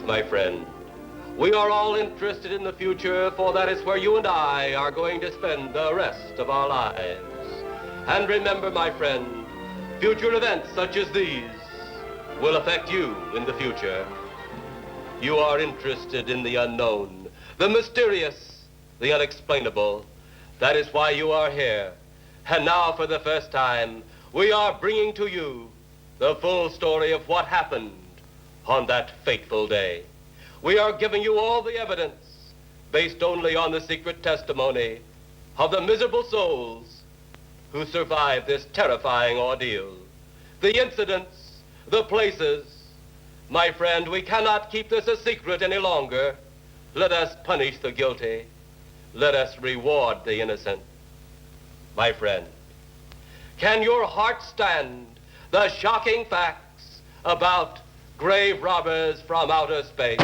my friend. We are all interested in the future, for that is where you and I are going to spend the rest of our lives. And remember, my friend, future events such as these will affect you in the future. You are interested in the unknown, the mysterious, the unexplainable. That is why you are here. And now, for the first time, we are bringing to you the full story of what happened on that fateful day. We are giving you all the evidence based only on the secret testimony of the miserable souls who survived this terrifying ordeal. The incidents, the places. My friend, we cannot keep this a secret any longer. Let us punish the guilty. Let us reward the innocent. My friend, can your heart stand the shocking facts about grave robbers from outer space?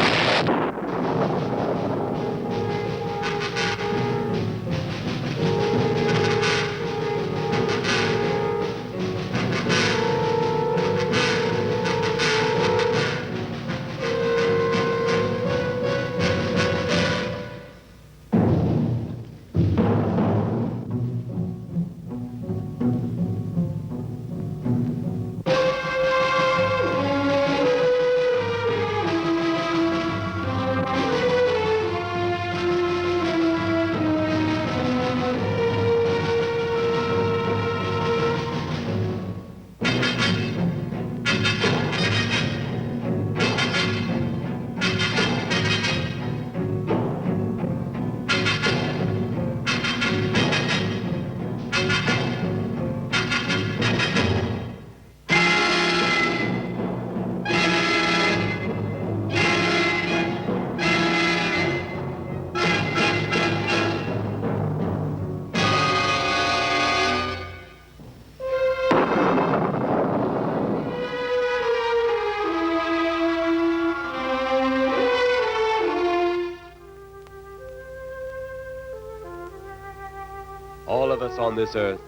All of us on this earth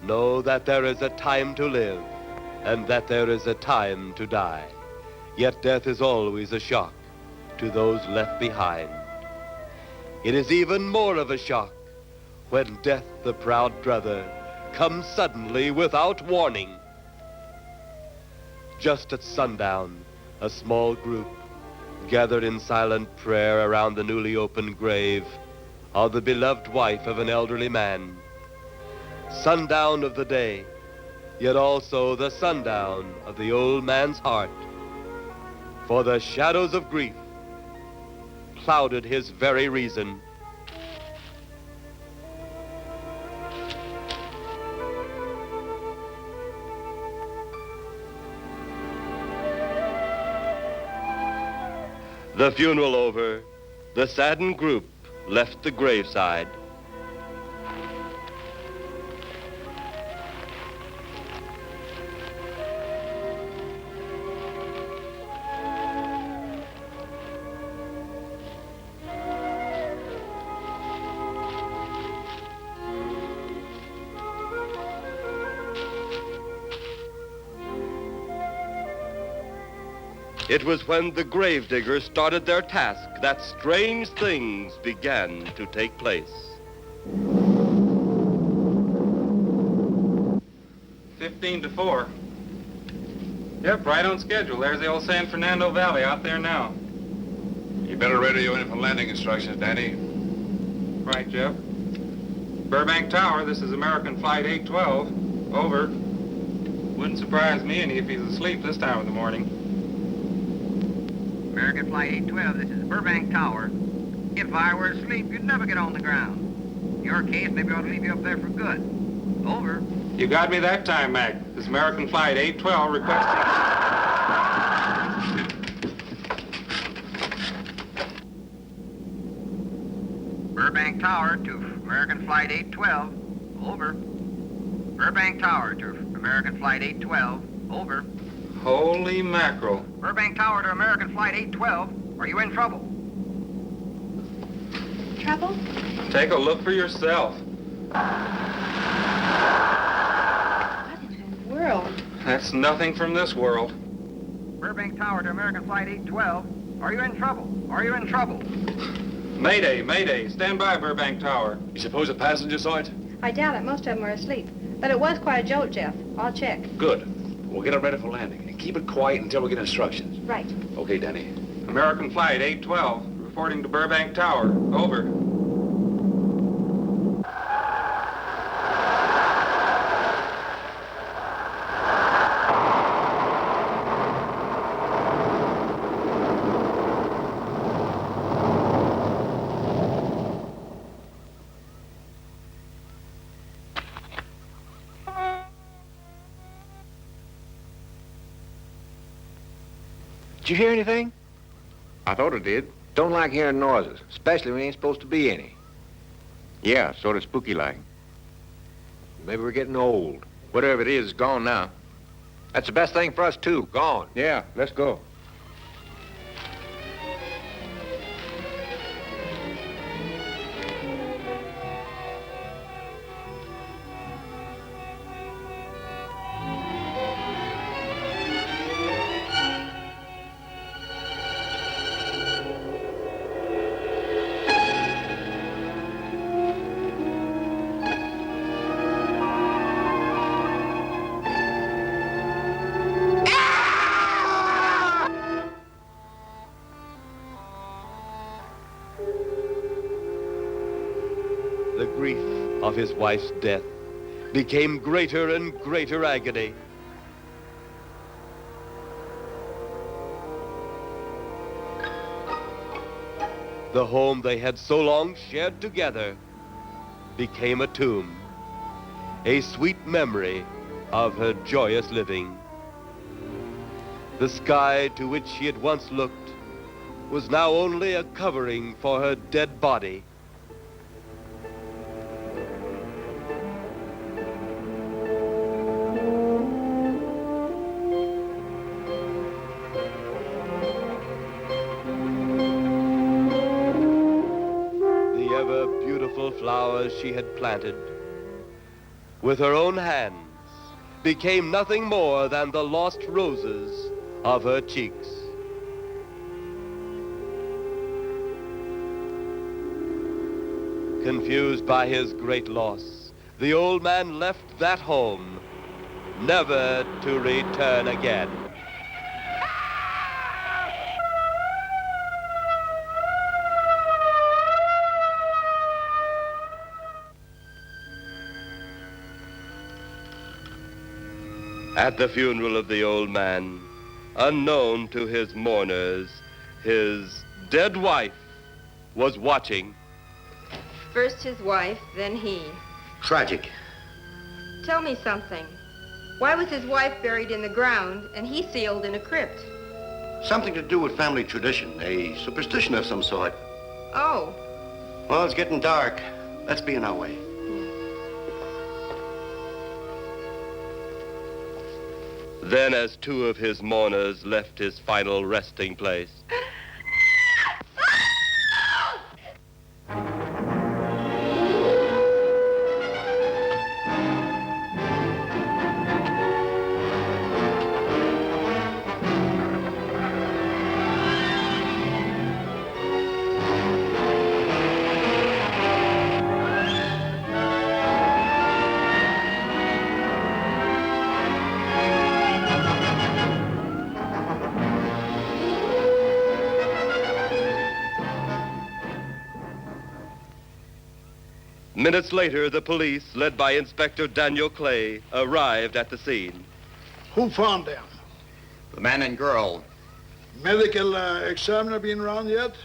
know that there is a time to live and that there is a time to die. Yet death is always a shock to those left behind. It is even more of a shock when death, the proud brother, comes suddenly without warning. Just at sundown, a small group gathered in silent prayer around the newly opened grave of the beloved wife of an elderly man. Sundown of the day, yet also the sundown of the old man's heart. For the shadows of grief clouded his very reason. The funeral over, the saddened group left the graveside. It was when the gravediggers started their task that strange things began to take place. 15-4. Yep, right on schedule. There's the old San Fernando Valley out there now. You better radio in for landing instructions, Danny. Right, Jeff. Burbank Tower, this is American Flight 812. Over. Wouldn't surprise me any if he's asleep this time of the morning. American Flight 812, this is Burbank Tower. If I were asleep, you'd never get on the ground. In your case, maybe I ought to leave you up there for good. Over. You got me that time, Mac. This is American Flight 812 requesting... Burbank Tower to American Flight 812. Over. Burbank Tower to American Flight 812. Over. Holy mackerel. Burbank Tower to American Flight 812. Are you in trouble? Trouble? Take a look for yourself. What in the world? That's nothing from this world. Burbank Tower to American Flight 812. Are you in trouble? Are you in trouble? Mayday, mayday. Stand by, Burbank Tower. You suppose a passenger saw it? I doubt it. Most of them were asleep. But it was quite a jolt, Jeff. I'll check. Good. We'll get it ready for landing. And keep it quiet until we get instructions. Right. Okay, Danny. American Flight 812, reporting to Burbank Tower. Over. Did you hear anything? I thought it did. Don't like hearing noises, especially when there ain't supposed to be any. Yeah, sort of spooky-like. Maybe we're getting old. Whatever it is, it's gone now. That's the best thing for us, too. Gone. Yeah, let's go. The grief of his wife's death became greater and greater agony. The home they had so long shared together became a tomb, a sweet memory of her joyous living. The sky to which she had once looked was now only a covering for her dead body. Flowers she had planted with her own hands became nothing more than the lost roses of her cheeks. Confused by his great loss, the old man left that home, never to return again. At the funeral of the old man, unknown to his mourners, his dead wife was watching. First his wife, then he. Tragic. Tell me something. Why was his wife buried in the ground and he sealed in a crypt? Something to do with family tradition, a superstition of some sort. Oh. Well, it's getting dark. Let's be on our way. Then, as two of his mourners left his final resting place, minutes later, the police, led by Inspector Daniel Clay, arrived at the scene. Who found them? The man and girl Medical examiner been around yet?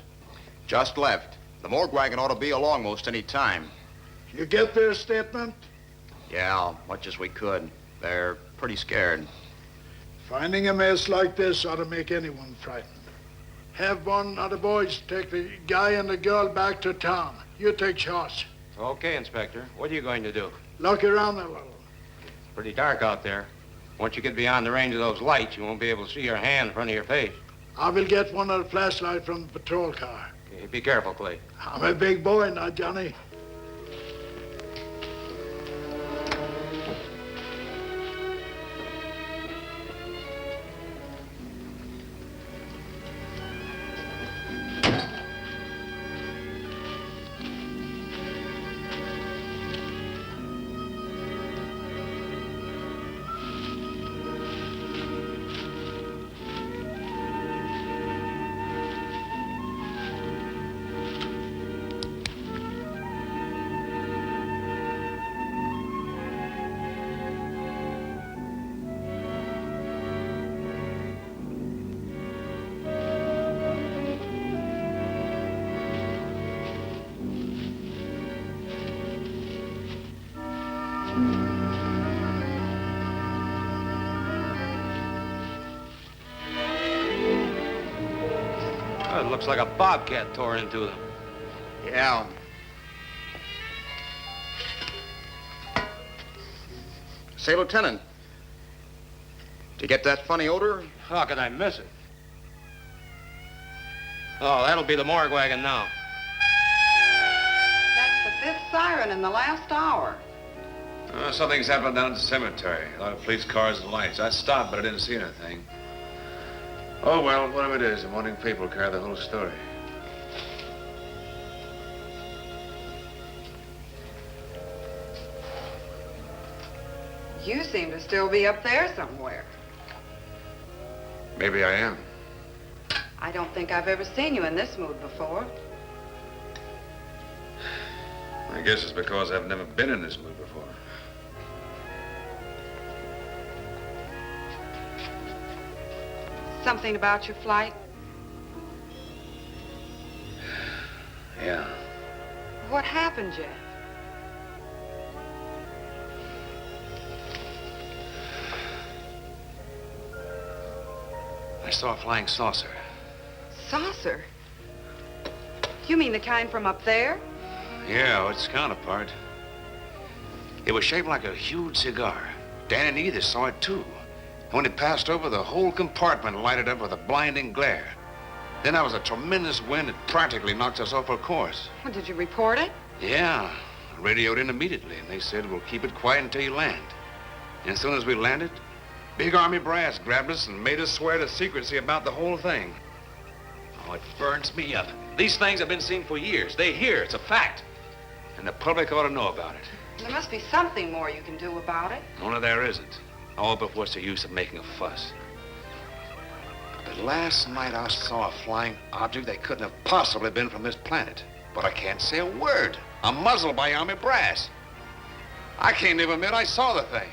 just left. The morgue wagon ought to be along most any time. You get their statement? Yeah, much as we could. They're pretty scared. Finding a mess like this ought to make anyone frightened. Have one of the boys take the guy and the girl back to town. You take charge. Okay, Inspector. What are you going to do? Look around a little. It's pretty dark out there. Once you get beyond the range of those lights, you won't be able to see your hand in front of your face. I will get one of the flashlights from the patrol car. Okay, be careful, Clay. I'm a big boy now, Johnny. Looks like a bobcat tore into them. Yeah. Say, Lieutenant, did you get that funny odor? How could I miss it? Oh, that'll be the morgue wagon now. That's the fifth siren in the last hour. Something's happened down at the cemetery. A lot of police cars and lights. I stopped, but I didn't see anything. Oh, well, whatever it is, the morning paper will carry the whole story. You seem to still be up there somewhere. Maybe I am. I don't think I've ever seen you in this mood before. I guess it's because I've never been in this mood before. Something about your flight? Yeah. What happened, Jeff? I saw a flying saucer. Saucer? You mean the kind from up there? Yeah, its counterpart. It was shaped like a huge cigar. Dan and Edith saw it, too. When it passed over, the whole compartment lighted up with a blinding glare. Then there was a tremendous wind that practically knocked us off our course. Well, did you report it? Yeah, I radioed in immediately, and they said, we'll keep it quiet until you land. And as soon as we landed, big Army brass grabbed us and made us swear to secrecy about the whole thing. Oh, it burns me up. These things have been seen for years. They hear, it's a fact. And the public ought to know about it. There must be something more you can do about it. Only there isn't. Oh, but what's the use of making a fuss? But last night I saw a flying object that couldn't have possibly been from this planet. But I can't say a word. I'm muzzled by Army brass. I can't even admit I saw the thing.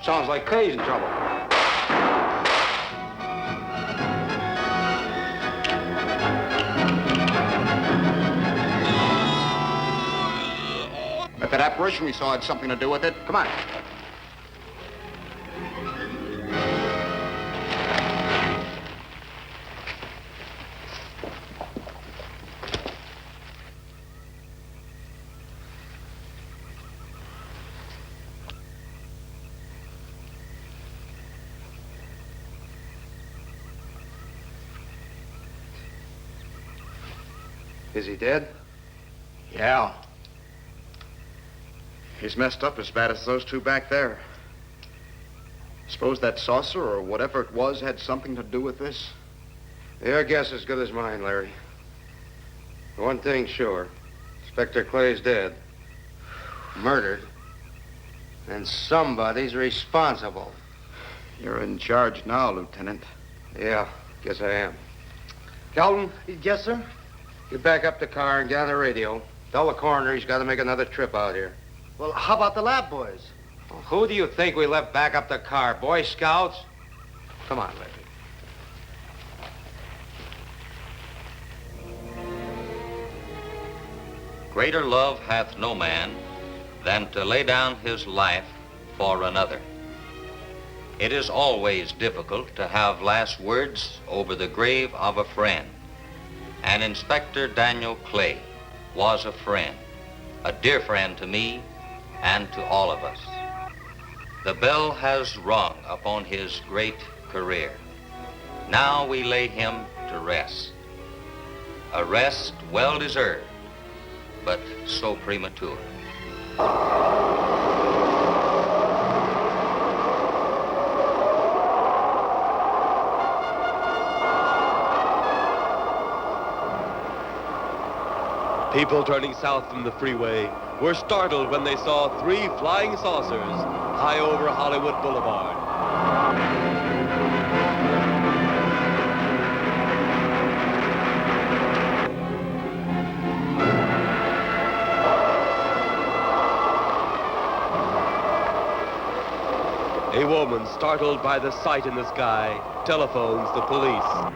Sounds like Kay's in trouble. If that apparition we saw had something to do with it, come on. Is he dead? Yeah. He's messed up as bad as those two back there. Suppose that saucer or whatever it was had something to do with this? Your guess is as good as mine, Larry. One thing's sure. Inspector Clay's dead. Murdered. And somebody's responsible. You're in charge now, Lieutenant. Yeah, guess I am. Kelton? Yes, sir? You back up the car and get on the radio. Tell the coroner he's got to make another trip out here. Well, how about the lab boys? Well, who do you think we left back up the car? Boy Scouts? Come on, Larry. Greater love hath no man than to lay down his life for another. It is always difficult to have last words over the grave of a friend. And Inspector Daniel Clay was a friend, a dear friend to me and to all of us. The bell has rung upon his great career. Now we lay him to rest. A rest well deserved, but so premature. People turning south from the freeway were startled when they saw 3 flying saucers high over Hollywood Boulevard. A woman, startled by the sight in the sky, telephones the police.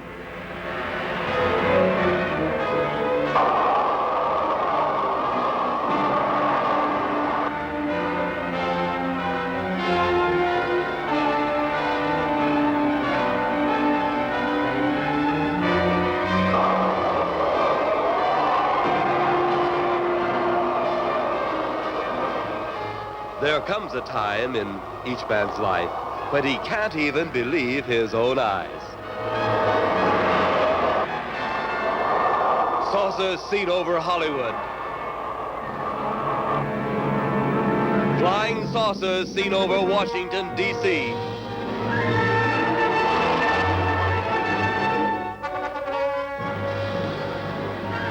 There comes a time in each man's life when he can't even believe his own eyes. Saucers seen over Hollywood. Flying saucers seen over Washington, D.C.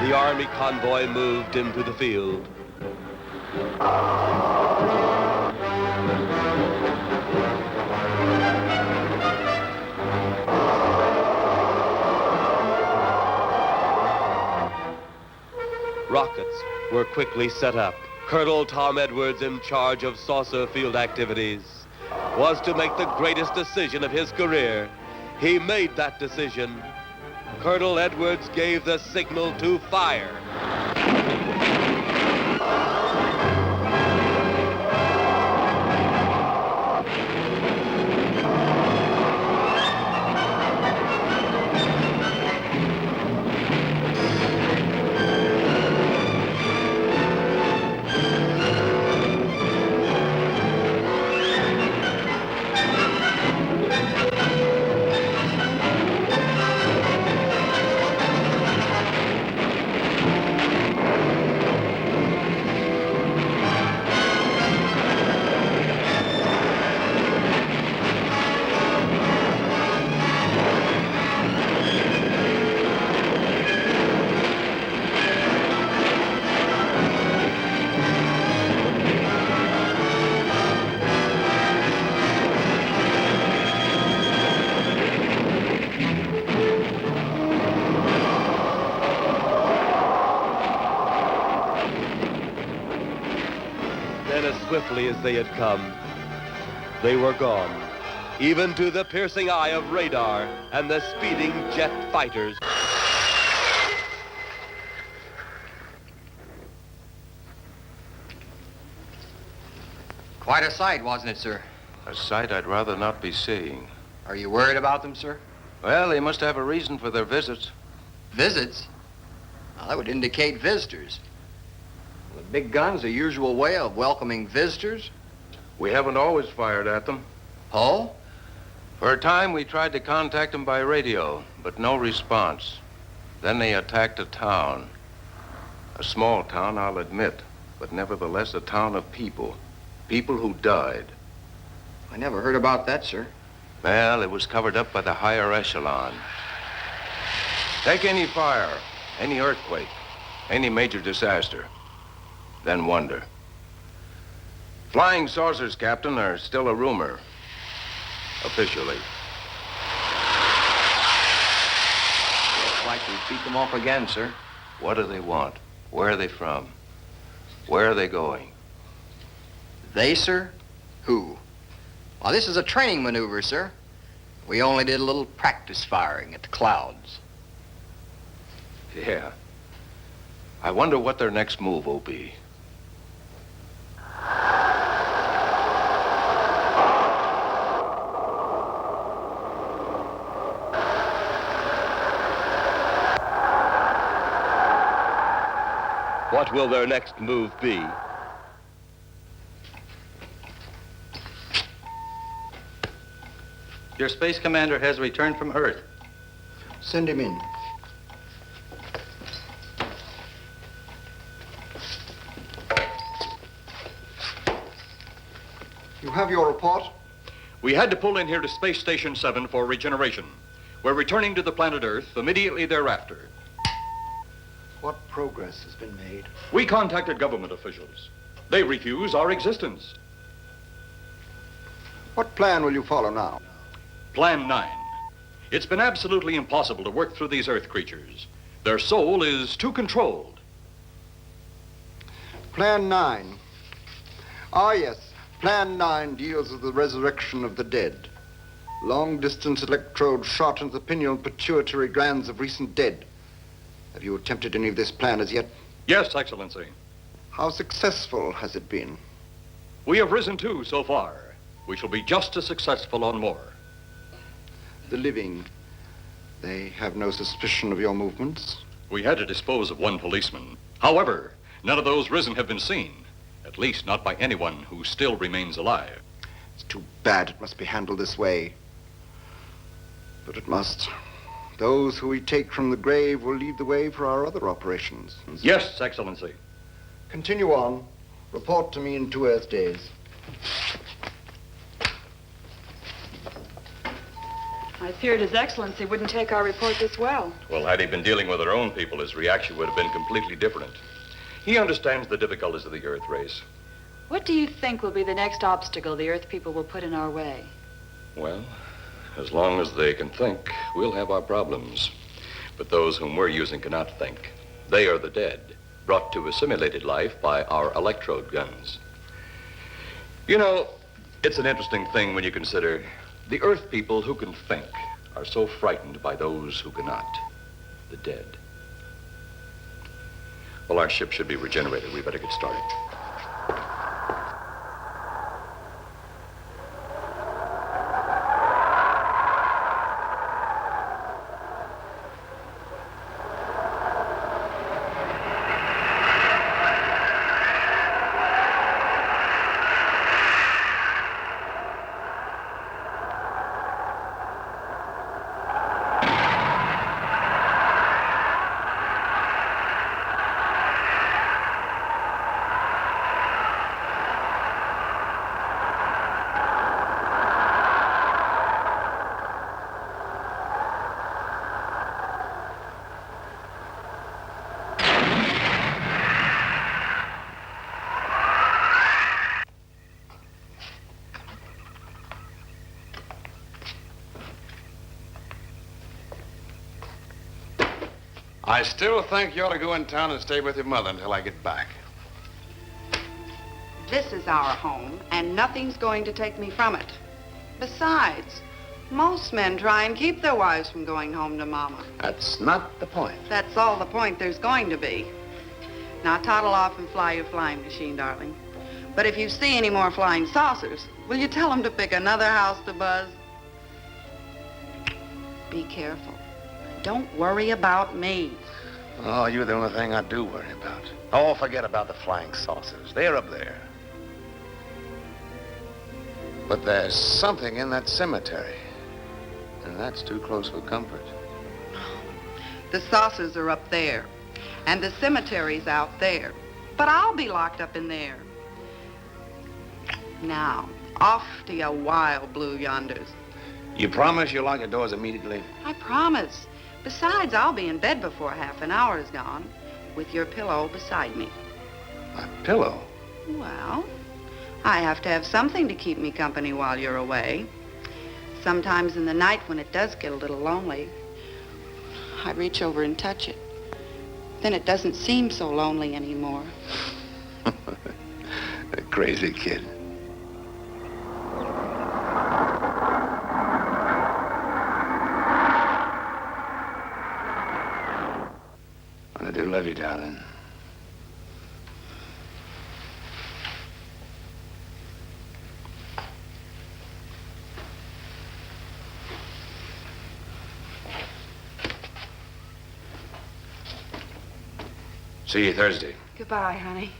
The Army convoy moved into the field. Rockets were quickly set up. Colonel Tom Edwards, in charge of saucer field activities, was to make the greatest decision of his career. He made that decision. Colonel Edwards gave the signal to fire. Then, as swiftly as they had come, they were gone, even to the piercing eye of radar and the speeding jet fighters. Quite a sight, wasn't it, sir? A sight I'd rather not be seeing. Are you worried about them, sir? Well, they must have a reason for their visits. Visits? Well, that would indicate visitors. The big gun's the usual way of welcoming visitors. We haven't always fired at them. Oh? For a time, we tried to contact them by radio, but no response. Then they attacked a town. A small town, I'll admit, but nevertheless a town of people. People who died. I never heard about that, sir. Well, it was covered up by the higher echelon. Take any fire, any earthquake, any major disaster, then wonder. Flying saucers, Captain, are still a rumor, officially. Looks like we beat them off again, sir. What do they want? Where are they from? Where are they going? They, sir? Who? Well, this is a training maneuver, sir. We only did a little practice firing at the clouds. Yeah. I wonder what their next move will be. What will their next move be? Your space commander has returned from Earth. Send him in. You have your report? We had to pull in here to Space Station 7 for regeneration. We're returning to the planet Earth immediately thereafter. What progress has been made? We contacted government officials. They refuse our existence. What plan will you follow now? Plan 9. It's been absolutely impossible to work through these Earth creatures. Their soul is too controlled. Plan 9. Ah, yes. Plan 9 deals with the resurrection of the dead. Long-distance electrode shot into the pineal and pituitary glands of recent dead. Have you attempted any of this plan as yet? Yes, Excellency. How successful has it been? We have risen too so far. We shall be just as successful on more. The living, they have no suspicion of your movements? We had to dispose of one policeman. However, none of those risen have been seen. At least not by anyone who still remains alive. It's too bad it must be handled this way. But it must. Those who we take from the grave will lead the way for our other operations. Yes, Excellency. Continue on. Report to me in 2 Earth days. I feared His Excellency wouldn't take our report this well. Well, had he been dealing with our own people, his reaction would have been completely different. He understands the difficulties of the Earth race. What do you think will be the next obstacle the Earth people will put in our way? Well, as long as they can think, we'll have our problems. But those whom we're using cannot think. They are the dead, brought to a simulated life by our electrode guns. You know, it's an interesting thing when you consider the Earth people who can think are so frightened by those who cannot, the dead. Well, our ship should be regenerated. We better get started. I still think you ought to go in town and stay with your mother until I get back. This is our home, and nothing's going to take me from it. Besides, most men try and keep their wives from going home to Mama. That's not the point. That's all the point there's going to be. Now toddle off and fly your flying machine, darling. But if you see any more flying saucers, will you tell them to pick another house to buzz? Be careful. Don't worry about me. Oh, you're the only thing I do worry about. Oh, forget about the flying saucers. They're up there. But there's something in that cemetery. And that's too close for comfort. The saucers are up there, and the cemetery's out there. But I'll be locked up in there. Now, off to your wild blue yonders. You promise you'll lock your doors immediately? I promise. Besides, I'll be in bed before half an hour is gone, with your pillow beside me. My pillow? Well, I have to have something to keep me company while you're away. Sometimes in the night when it does get a little lonely, I reach over and touch it. Then it doesn't seem so lonely anymore. A crazy kid. I do love you, darling. See you Thursday. Goodbye, honey.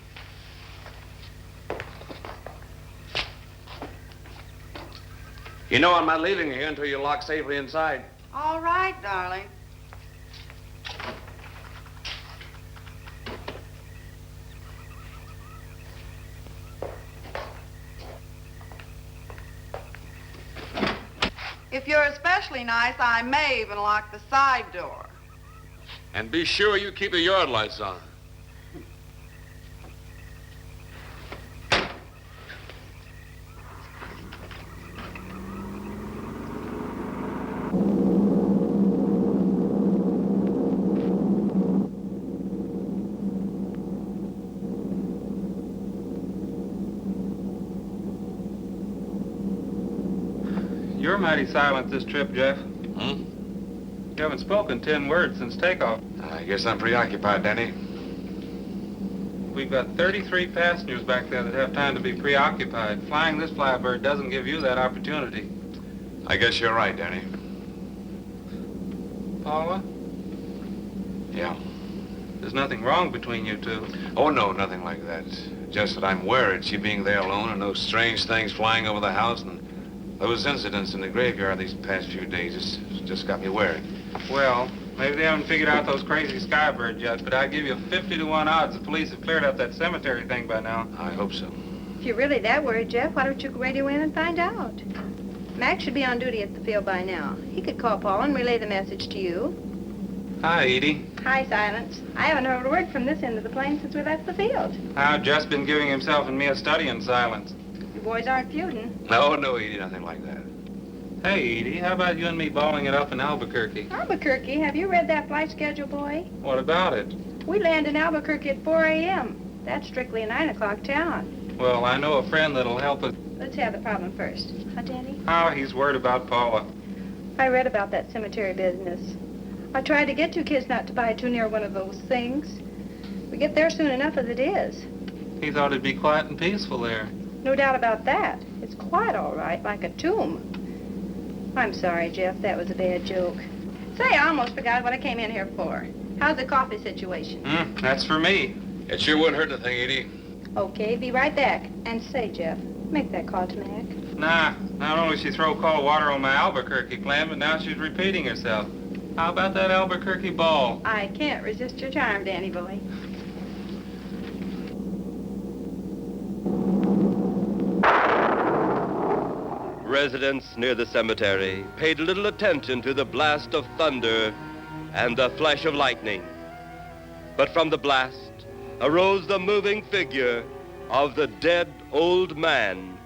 You know I'm not leaving you here until you're locked safely inside. All right, darling. If you're especially nice, I may even lock the side door. And be sure you keep the yard lights on. You're mighty silent this trip, Jeff. You haven't spoken 10 words since takeoff. I guess I'm preoccupied, Danny. We've got 33 passengers back there that have time to be preoccupied. Flying this flybird doesn't give you that opportunity. I guess you're right, Danny. Paula, Yeah. there's nothing wrong between you two. Oh, no, nothing like that. Just that I'm worried, she being there alone and those strange things flying over the house and those incidents in the graveyard these past few days. It's just got me worried. Well, maybe they haven't figured out those crazy skybirds yet, but I'd give you 50 to 1 odds the police have cleared up that cemetery thing by now. I hope so. If you're really that worried, Jeff, why don't you radio in and find out? Mac should be on duty at the field by now. He could call Paul and relay the message to you. Hi, Edie. Hi, Silence. I haven't heard a word from this end of the plane since we left the field. I've just been giving himself and me a study in silence. You boys aren't feuding. No, Edie, nothing like that. Hey, Edie, how about you and me balling it up in Albuquerque? Albuquerque, have you read that flight schedule, boy? What about it? We land in Albuquerque at 4 a.m. That's strictly a 9 o'clock town. Well, I know a friend that'll help us. Let's have the problem first. Huh, Danny? Oh, he's worried about Paula. I read about that cemetery business. I tried to get you kids not to buy too near one of those things. We get there soon enough as it is. He thought it'd be quiet and peaceful there. No doubt about that. It's quite all right, like a tomb. I'm sorry, Jeff. That was a bad joke. Say, I almost forgot what I came in here for. How's the coffee situation? That's for me. It sure wouldn't hurt anything, Edie. Okay, be right back. And say, Jeff, make that call to Mac. Nah, not only she throw cold water on my Albuquerque plan, but now she's repeating herself. How about that Albuquerque ball? I can't resist your charm, Danny boy. Residents near the cemetery paid little attention to the blast of thunder and the flash of lightning. But from the blast arose the moving figure of the dead old man.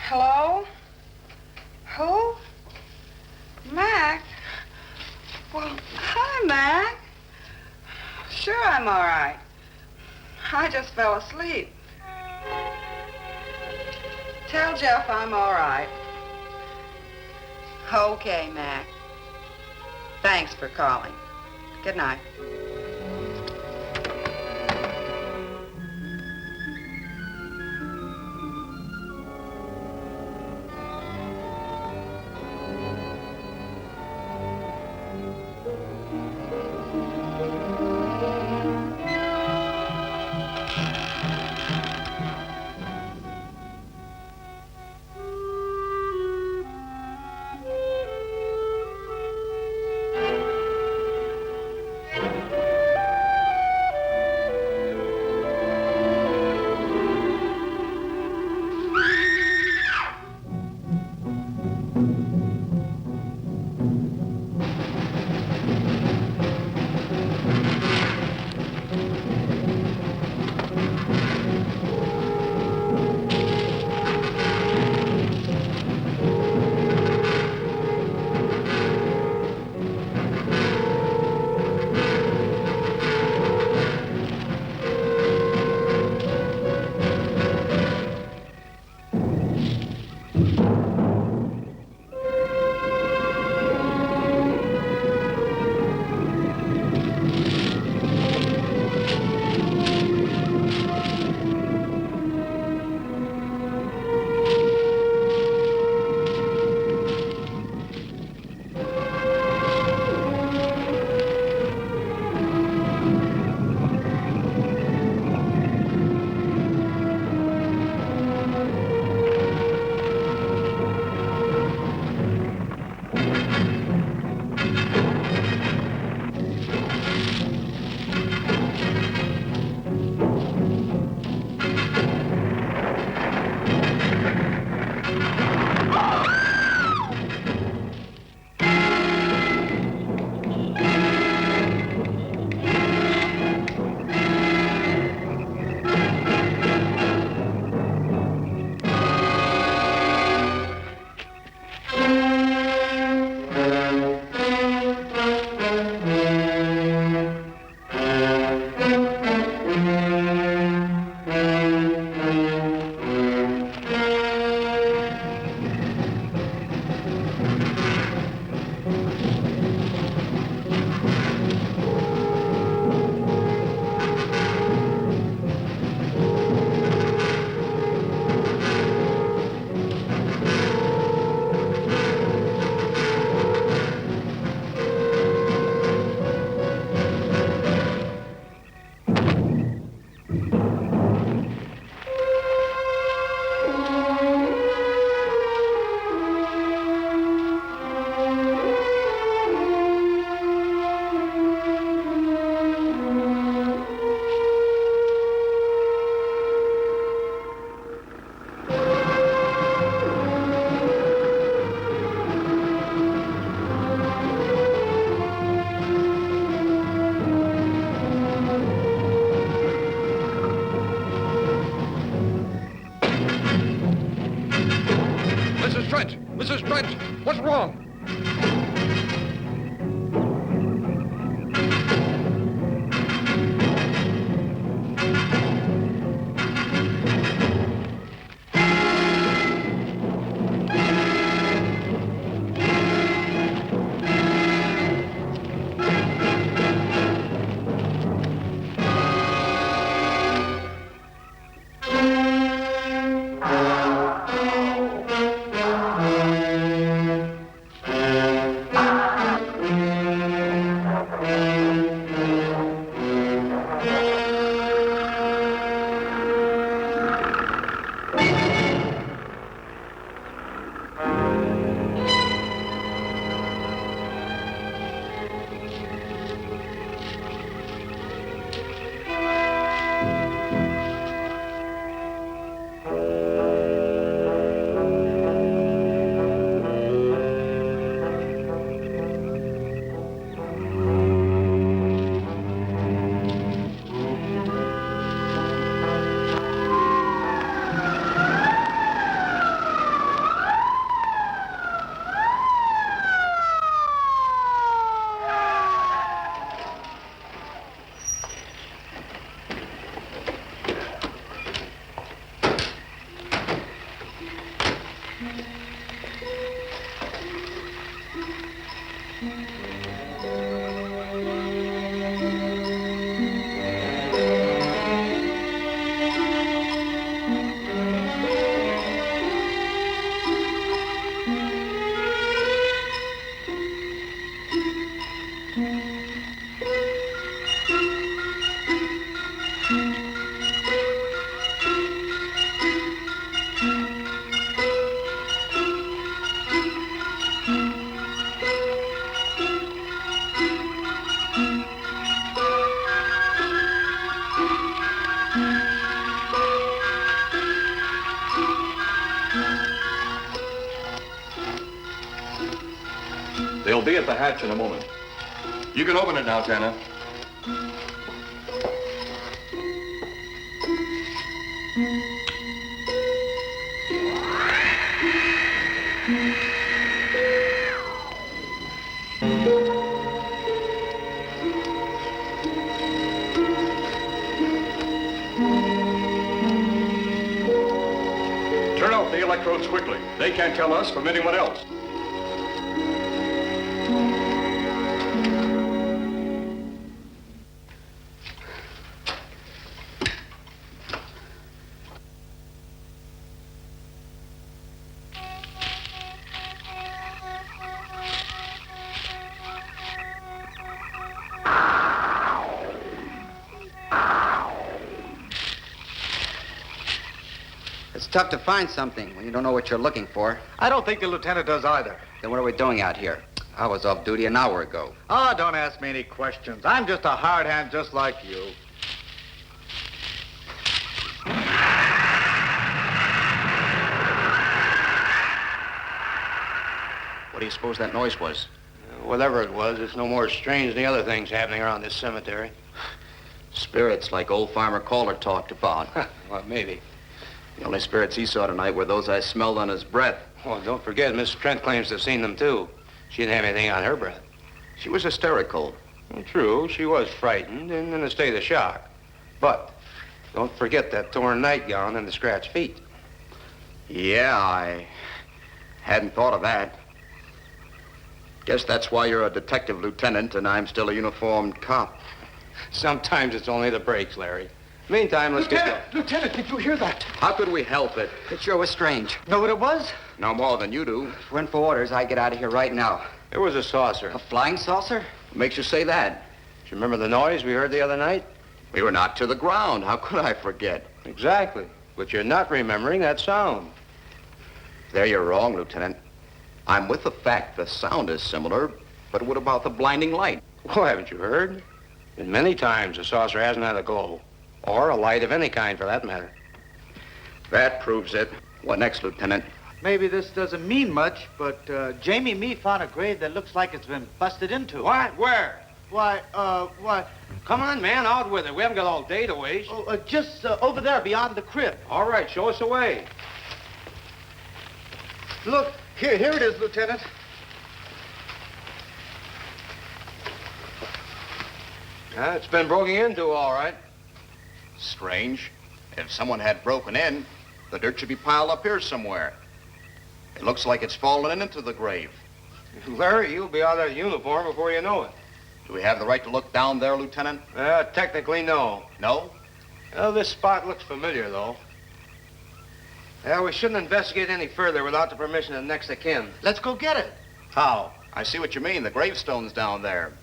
Hello? Who? Mac? Well, hi, Mac. Sure, I'm all right. I just fell asleep. Tell Jeff I'm all right. Okay, Mac. Thanks for calling. Good night. Clinch, what's wrong? They'll be at the hatch in a moment. You can open it now, Tanner. Turn off the electrodes quickly. They can't tell us from anyone else. It's tough to find something when you don't know what you're looking for. I don't think the lieutenant does either. Then what are we doing out here? I was off duty an hour ago. Oh, don't ask me any questions. I'm just a hard hand just like you. What do you suppose that noise was? Whatever it was, it's no more strange than the other things happening around this cemetery. Spirits like old Farmer Calder talked about. Well, maybe. The only spirits he saw tonight were those I smelled on his breath. Well, don't forget, Miss Trent claims to have seen them, too. She didn't have anything on her breath. She was hysterical. Well, true, she was frightened and in a state of shock. But don't forget that torn nightgown and the scratched feet. Yeah, I hadn't thought of that. Guess that's why you're a detective lieutenant and I'm still a uniformed cop. Sometimes it's only the breaks, Larry. Meantime, let's get... Lieutenant, did you hear that? How could we help it? It sure was strange. Know what it was? No more than you do. If it weren't for orders, I'd get out of here right now. It was a saucer. A flying saucer? What makes you say that? Do you remember the noise we heard the other night? We were knocked to the ground. How could I forget? Exactly. But you're not remembering that sound. There you're wrong, Lieutenant. I'm with the fact the sound is similar, but what about the blinding light? Well, haven't you heard? And many times the saucer hasn't had a glow. Or a light of any kind, for that matter. That proves it. What next, Lieutenant? Maybe this doesn't mean much, but Jamie Meade found a grave that looks like it's been busted into. What? Where? Why? Come on, man, out with it. We haven't got all day to waste. Just over there beyond the crib. All right, show us the way. Look, Here it is, Lieutenant. It's been broken into, all right. Strange. If someone had broken in, the dirt should be piled up here somewhere. It looks like it's fallen into the grave. Larry, you'll be out of that uniform before you know it. Do we have the right to look down there, Lieutenant? Technically, no. No? Well, this spot looks familiar, though. Yeah, we shouldn't investigate any further without the permission of next of kin. Let's go get it. How? I see what you mean. The gravestone's down there.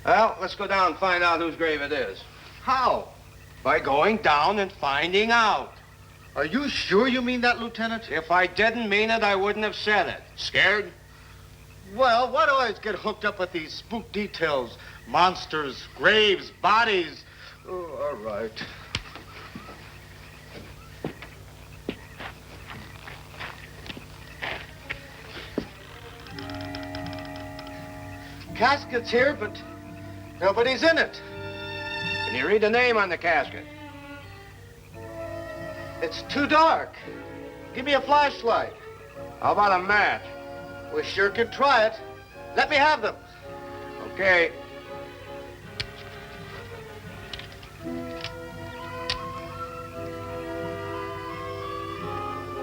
Well, let's go down and find out whose grave it is. How? By going down and finding out. Are you sure you mean that, Lieutenant? If I didn't mean it, I wouldn't have said it. Scared? Well, why do I always get hooked up with these spook details? Monsters, graves, bodies. Oh, all right. Casket's here, but nobody's in it. Can you read the name on the casket? It's too dark. Give me a flashlight. How about a match? We sure can try it. Let me have them. Okay.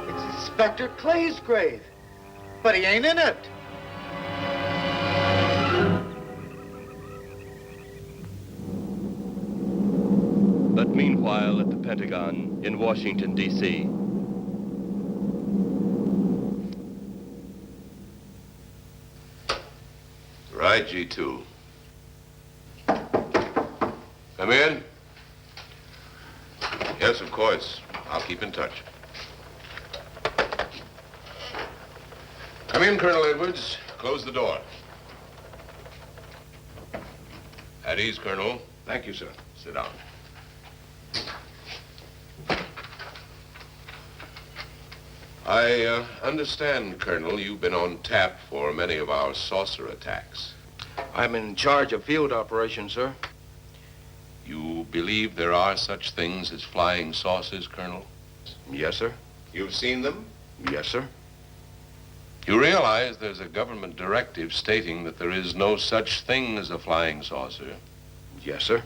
It's Inspector Clay's grave, but he ain't in it. But meanwhile, at the Pentagon in Washington, D.C., Right, G2. Come in. Yes, of course. I'll keep in touch. Come in, Colonel Edwards. Close the door. At ease, Colonel. Thank you, sir. Sit down. I understand, Colonel, you've been on tap for many of our saucer attacks. I'm in charge of field operations, sir. You believe there are such things as flying saucers, Colonel? Yes, sir. You've seen them? Yes, sir. You realize there's a government directive stating that there is no such thing as a flying saucer? Yes, sir.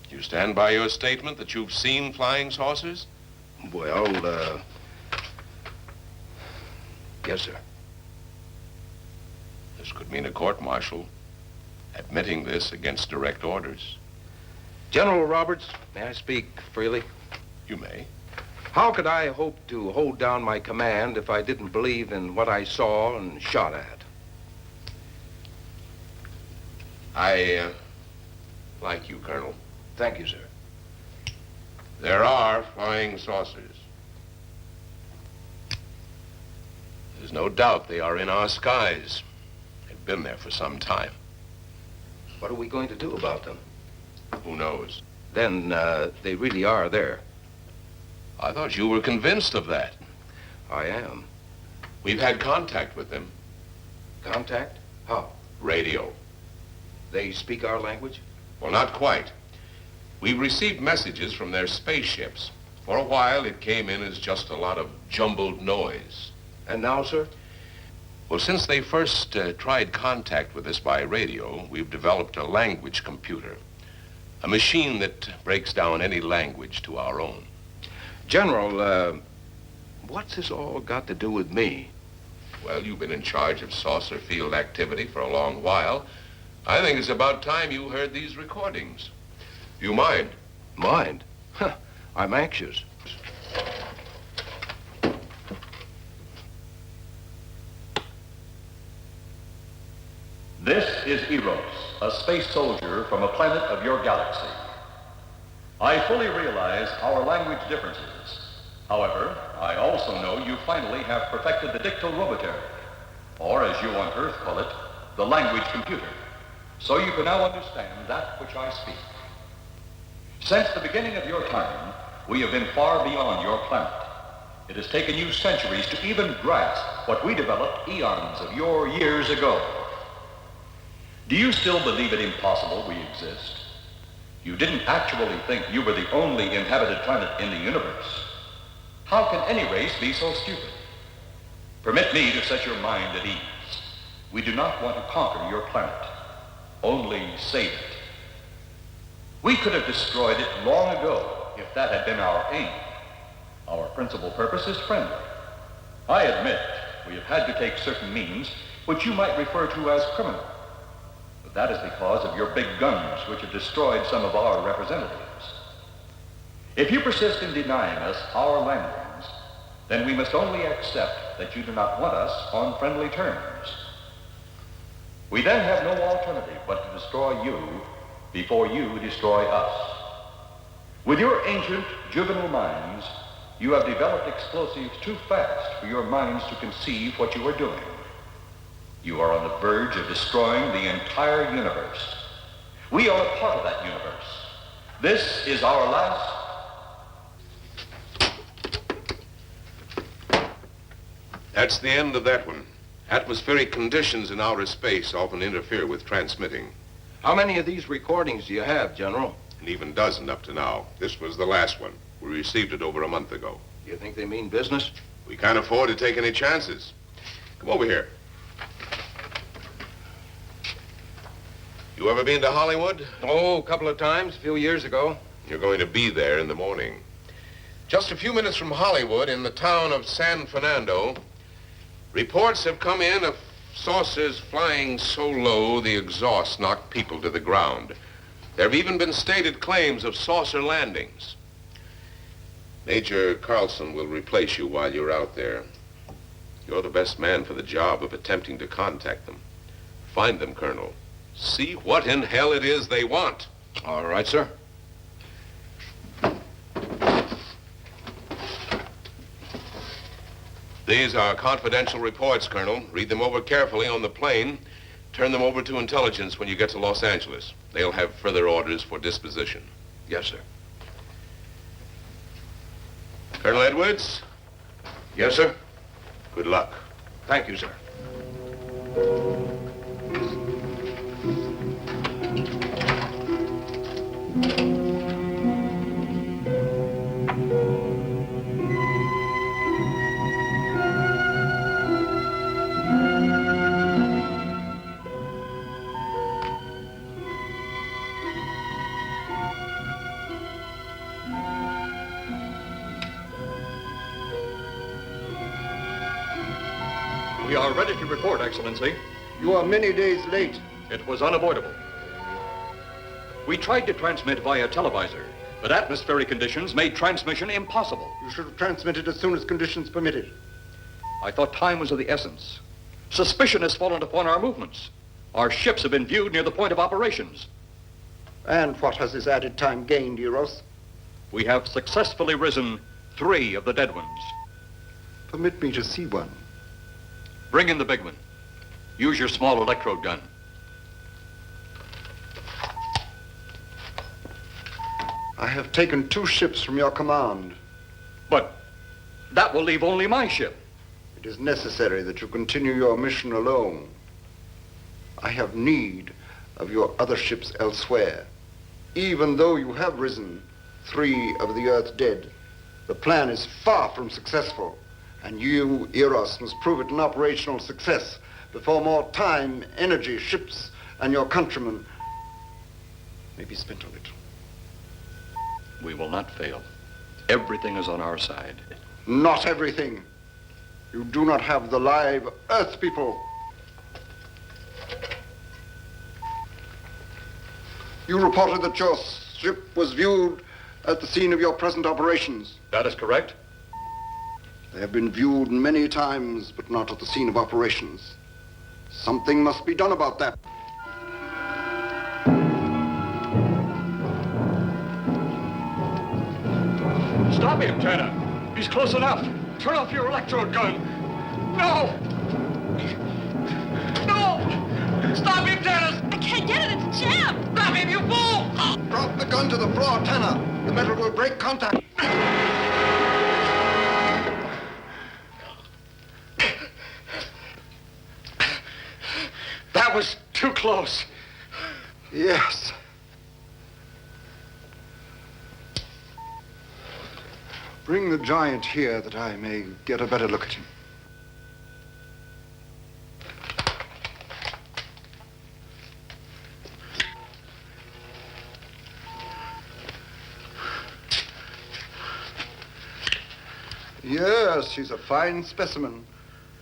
You stand by your statement that you've seen flying saucers? Well, yes, sir. This could mean a court-martial, admitting this against direct orders. General Roberts, may I speak freely? You may. How could I hope to hold down my command if I didn't believe in what I saw and shot at? I like you, Colonel. Thank you, sir. There are flying saucers. There's no doubt they are in our skies. They've been there for some time. What are we going to do about them? Who knows? Then, they really are there. I thought you were convinced of that. I am. We've had contact with them. Contact? How? Radio. They speak our language? Well, not quite. We've received messages from their spaceships. For a while, it came in as just a lot of jumbled noise. And now, sir? Well, since they first tried contact with us by radio, we've developed a language computer. A machine that breaks down any language to our own. General, what's this all got to do with me? Well, you've been in charge of saucer field activity for a long while. I think it's about time you heard these recordings. Do you mind? Mind? Huh, I'm anxious. This is Eros, a space soldier from a planet of your galaxy. I fully realize our language differences. However, I also know you finally have perfected the dictorobotery, or as you on Earth call it, the language computer. So you can now understand that which I speak. Since the beginning of your time, we have been far beyond your planet. It has taken you centuries to even grasp what we developed eons of your years ago. Do you still believe it impossible we exist? You didn't actually think you were the only inhabited planet in the universe. How can any race be so stupid? Permit me to set your mind at ease. We do not want to conquer your planet, only save it. We could have destroyed it long ago if that had been our aim. Our principal purpose is friendly. I admit we have had to take certain means which you might refer to as criminal. But that is because of your big guns, which have destroyed some of our representatives. If you persist in denying us our landings, then we must only accept that you do not want us on friendly terms. We then have no alternative but to destroy you before you destroy us. With your ancient juvenile minds, you have developed explosives too fast for your minds to conceive what you are doing. You are on the verge of destroying the entire universe. We are a part of that universe. This is our last... That's the end of that one. Atmospheric conditions in outer space often interfere with transmitting. How many of these recordings do you have, General? An even dozen up to now. This was the last one. We received it over a month ago. Do you think they mean business? We can't afford to take any chances. Come over here. You ever been to Hollywood? Oh, a couple of times, a few years ago. You're going to be there in the morning. Just a few minutes from Hollywood, in the town of San Fernando, reports have come in of saucers flying so low the exhaust knocked people to the ground. There have even been stated claims of saucer landings. Major Carlson will replace you while you're out there. You're the best man for the job of attempting to contact them. Find them, Colonel. See what in hell it is they want. All right, sir. These are confidential reports, Colonel. Read them over carefully on the plane. Turn them over to intelligence when you get to Los Angeles. They'll have further orders for disposition. Yes, sir. Colonel Edwards? Yes, sir. Good luck. Thank you, sir. We are ready to report, Excellency. You are many days late. It was unavoidable. We tried to transmit via televisor, but atmospheric conditions made transmission impossible. You should have transmitted as soon as conditions permitted. I thought time was of the essence. Suspicion has fallen upon our movements. Our ships have been viewed near the point of operations. And what has this added time gained, Eros? We have successfully risen 3 of the dead ones. Permit me to see one. Bring in the big one. Use your small electrode gun. I have taken 2 ships from your command. But that will leave only my ship. It is necessary that you continue your mission alone. I have need of your other ships elsewhere. Even though you have risen 3 of the Earth's dead, the plan is far from successful. And you, Eros, must prove it an operational success before more time, energy, ships, and your countrymen may be spent on it. We will not fail. Everything is on our side. Not everything. You do not have the live Earth people. You reported that your ship was viewed at the scene of your present operations. That is correct. They have been viewed many times, but not at the scene of operations. Something must be done about that. Stop him, Tanner. He's close enough. Turn off your electrode gun. No! No! Stop him, Tanner! I can't get it. It's jammed. Stop him, you fool! Drop the gun to the floor, Tanner. The metal will break contact. That was too close. Yes. Bring the giant here that I may get a better look at him. Yes, she's a fine specimen.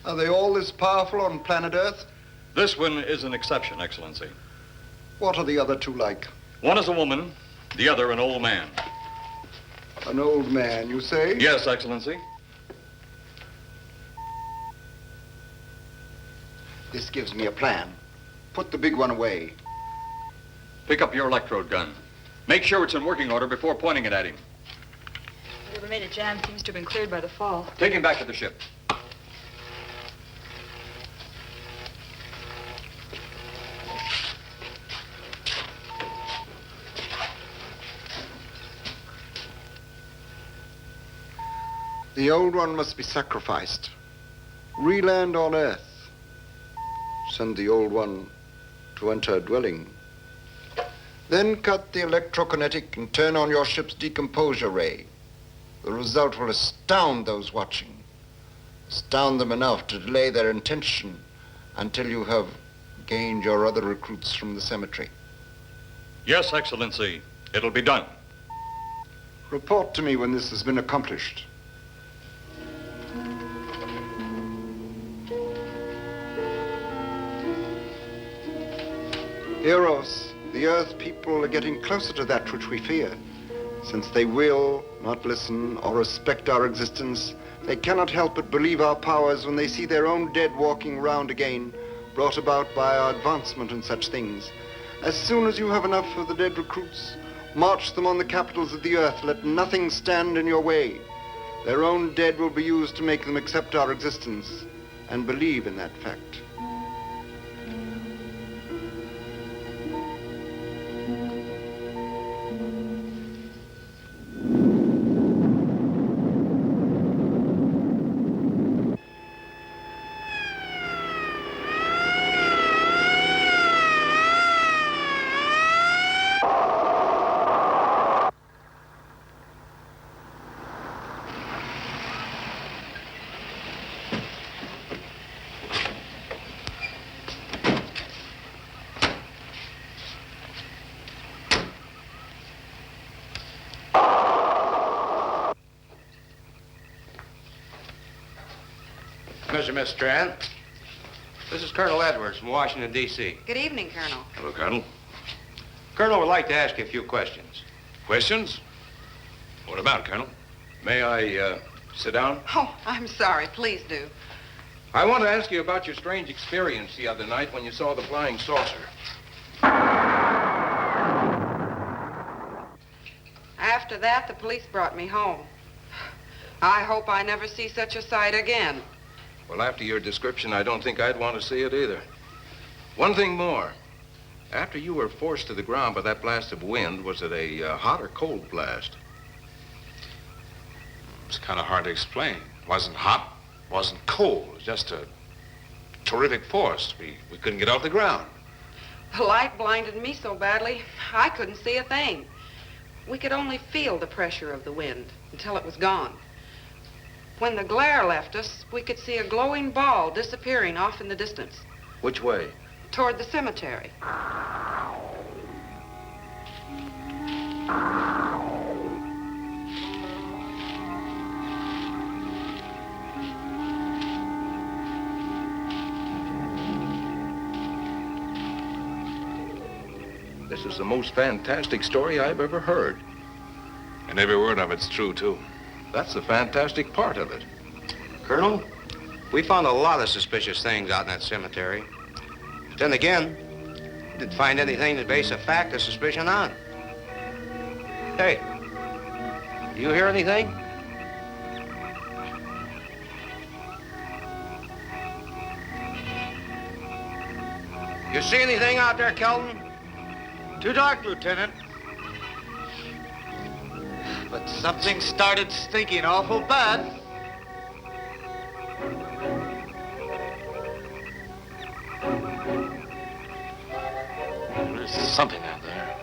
Are they all this powerful on planet Earth? This one is an exception, Excellency. What are the other two like? One is a woman, the other an old man. An old man, you say? Yes, Excellency. This gives me a plan. Put the big one away. Pick up your electrode gun. Make sure it's in working order before pointing it at him. Whatever made it jam seems to have been cleared by the fall. Take him back to the ship. The old one must be sacrificed. Re-land on Earth. Send the old one to enter a dwelling. Then cut the electrokinetic and turn on your ship's decomposure ray. The result will astound those watching. Astound them enough to delay their intention until you have gained your other recruits from the cemetery. Yes, Excellency. It'll be done. Report to me when this has been accomplished. Eros, the Earth people are getting closer to that which we fear. Since they will not listen or respect our existence, they cannot help but believe our powers when they see their own dead walking round again, brought about by our advancement and such things. As soon as you have enough of the dead recruits, march them on the capitals of the Earth. Let nothing stand in your way. Their own dead will be used to make them accept our existence and believe in that fact. Mr. Miss Strand, this is Colonel Edwards from Washington, D.C. Good evening, Colonel. Hello, Colonel. Colonel would like to ask you a few questions. Questions? What about, Colonel? May I sit down? Oh, I'm sorry. Please do. I want to ask you about your strange experience the other night when you saw the flying saucer. After that, the police brought me home. I hope I never see such a sight again. Well, after your description, I don't think I'd want to see it either. One thing more. After you were forced to the ground by that blast of wind, was it a hot or cold blast? It's kind of hard to explain. It wasn't hot, wasn't cold. It was just a terrific force. We couldn't get off the ground. The light blinded me so badly, I couldn't see a thing. We could only feel the pressure of the wind until it was gone. When the glare left us, we could see a glowing ball disappearing off in the distance. Which way? Toward the cemetery. This is the most fantastic story I've ever heard. And every word of it's true, too. That's the fantastic part of it. Colonel, we found a lot of suspicious things out in that cemetery. But then again, we didn't find anything to base a fact or suspicion on. Hey, you hear anything? You see anything out there, Kelton? Too dark, Lieutenant. But something started stinking awful bad. There's something out there.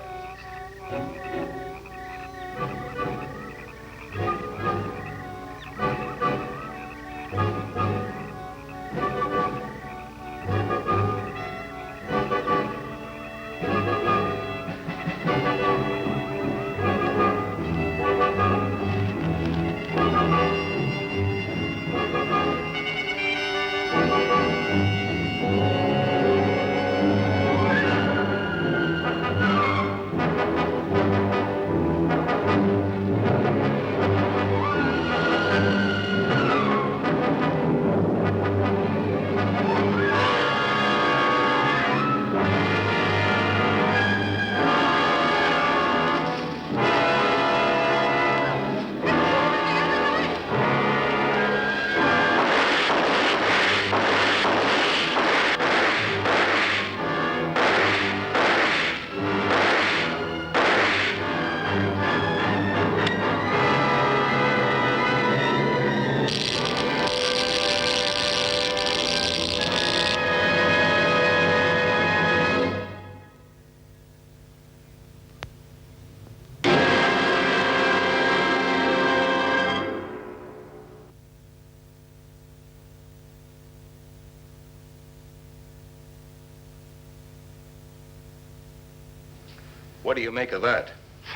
What do you make of that?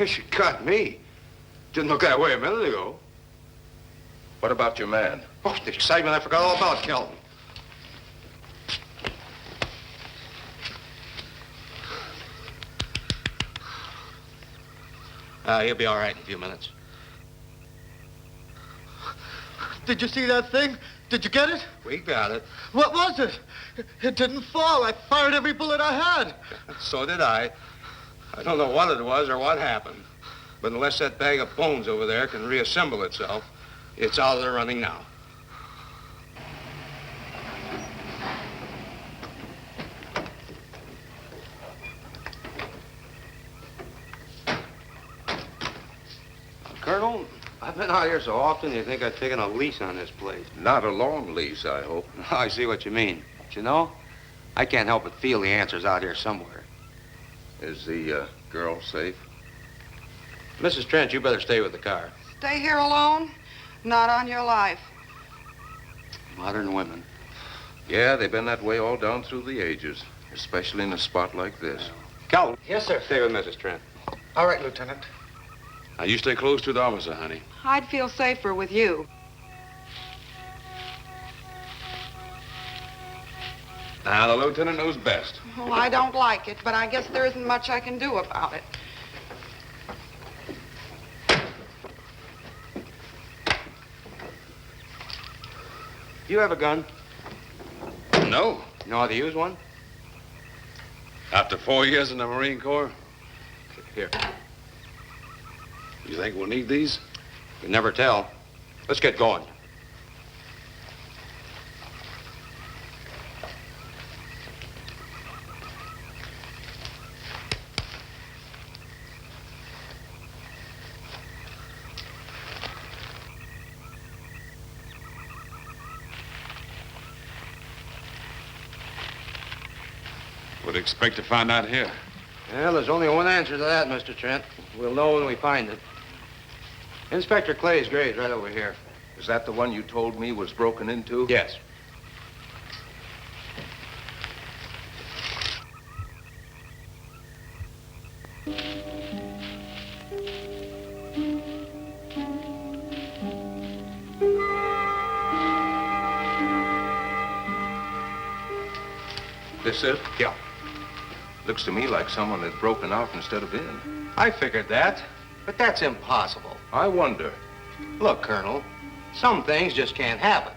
She got me. Didn't look that way a minute ago. What about your man? Oh, the excitement, I forgot all about Kelton. He'll be all right in a few minutes. Did you see that thing? Did you get it? We got it. What was it? It didn't fall. I fired every bullet I had. So did I. I don't know what it was or what happened. But unless that bag of bones over there can reassemble itself, it's out of the running now. Colonel, I've been out here so often, you think I've taken a lease on this place. Not a long lease, I hope. I see what you mean. But you know, I can't help but feel the answer's out here somewhere. Is the girl safe? Mrs. Trent, you better stay with the car. Stay here alone? Not on your life. Modern women. Yeah, they've been that way all down through the ages, especially in a spot like this. Calvin. Yes, sir. Stay with Mrs. Trent. All right, Lieutenant. Now, you stay close to the officer, honey. I'd feel safer with you. Now, the lieutenant knows best. Well, I don't like it, but I guess there isn't much I can do about it. Do you have a gun? No. You know how to use one? After 4 years in the Marine Corps? Here. You think we'll need these? You never tell. Let's get going. Would expect to find out here. Well, there's only one answer to that, Mr. Trent. We'll know when we find it. Inspector Clay's grave's right over here. Is that the one you told me was broken into? Yes. This it? Yeah. Looks to me like someone had broken out instead of in. I figured that, but that's impossible. I wonder. Look, Colonel, some things just can't happen.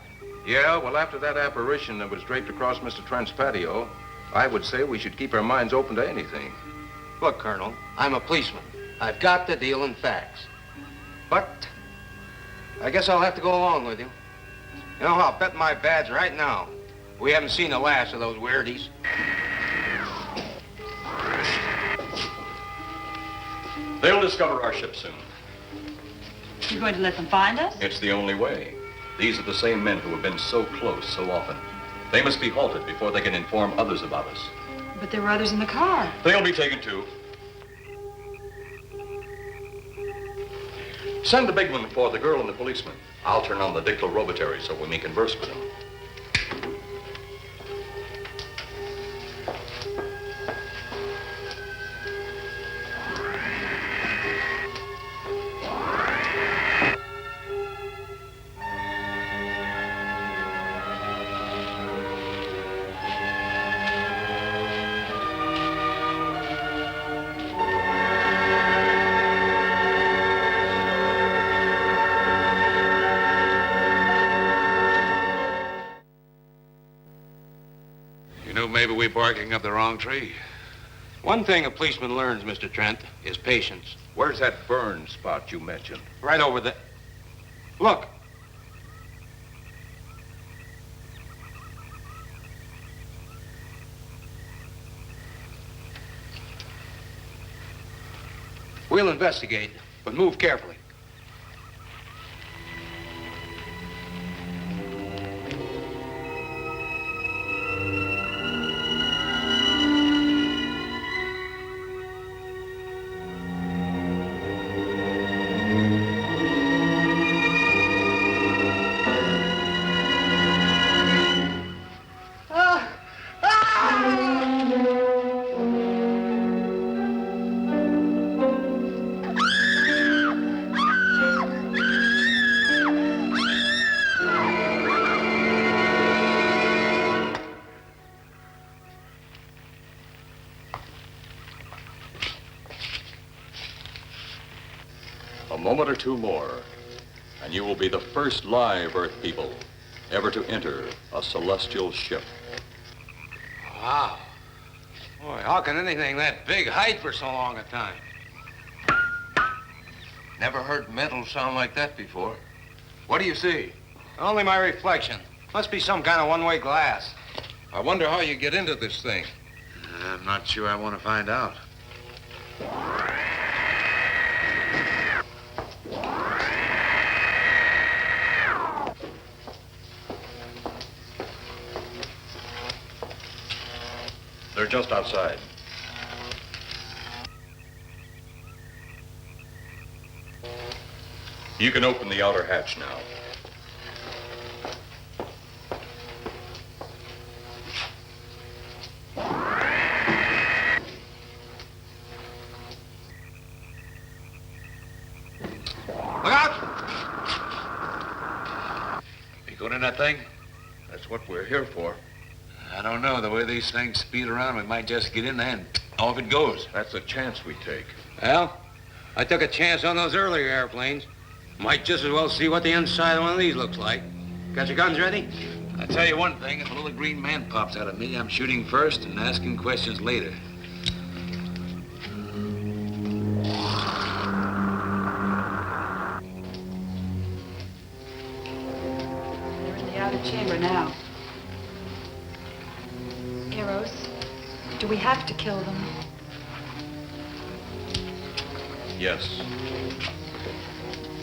Yeah, well, after that apparition that was draped across Mr. Trent's patio, I would say we should keep our minds open to anything. Look, Colonel, I'm a policeman. I've got to deal in facts. But I guess I'll have to go along with you. You know, I'll bet my badge right now we haven't seen the last of those weirdies. They'll discover our ship soon. You're going to let them find us? It's the only way. These are the same men who have been so close so often. They must be halted before they can inform others about us. But there were others in the car. They'll be taken too. Send the big one for the girl and the policeman. I'll turn on the dictorobatary so we may converse with them. Maybe we're barking up the wrong tree. One thing a policeman learns, Mr. Trent, is patience. Where's that burn spot you mentioned? Right over there. Look. We'll investigate, but move carefully. or two more, and you will be the first live Earth people ever to enter a celestial ship. Wow. Boy, how can anything that big hide for so long a time? Never heard metal sound like that before. What do you see? Only my reflection. Must be some kind of one-way glass. I wonder how you get into this thing. I'm not sure I want to find out. They're just outside. You can open the outer hatch now. Look out! You going in that thing? That's what we're here for. I don't know. The way these things speed around, we might just get in there and off it goes. That's a chance we take. Well, I took a chance on those earlier airplanes. Might just as well see what the inside of one of these looks like. Got your guns ready? I'll tell you one thing. If a little green man pops out of me, I'm shooting first and asking questions later. They're in the outer chamber now. Eros, do we have to kill them? Yes.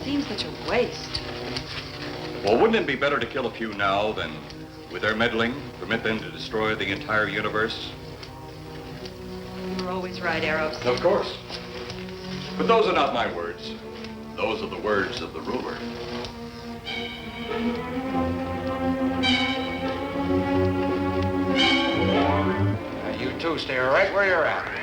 Seems such a waste. Well, wouldn't it be better to kill a few now than, with their meddling, permit them to destroy the entire universe? You're always right, Eros. Of course. But those are not my words. Those are the words of the ruler. You two stay right where you're at.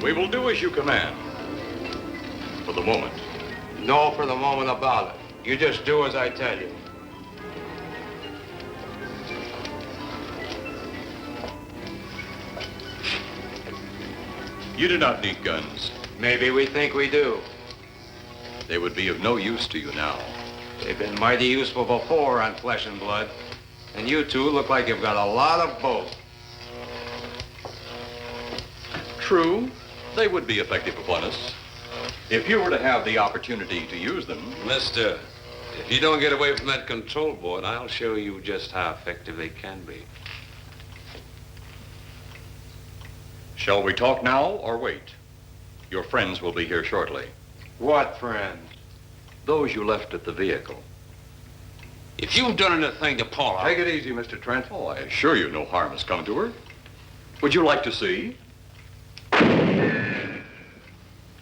We will do as you command. For the moment. No for the moment about it. You just do as I tell you. You do not need guns. Maybe we think we do. They would be of no use to you now. They've been mighty useful before on flesh and blood. And you two look like you've got a lot of both. True, they would be effective upon us. If you were to have the opportunity to use them. Mister, if you don't get away from that control board, I'll show you just how effective they can be. Shall we talk now or wait? Your friends will be here shortly. What friends? Those you left at the vehicle. If you've done anything to Paula... Take it easy, Mr. Trent. Oh, I assure you no harm has come to her. Would you like to see?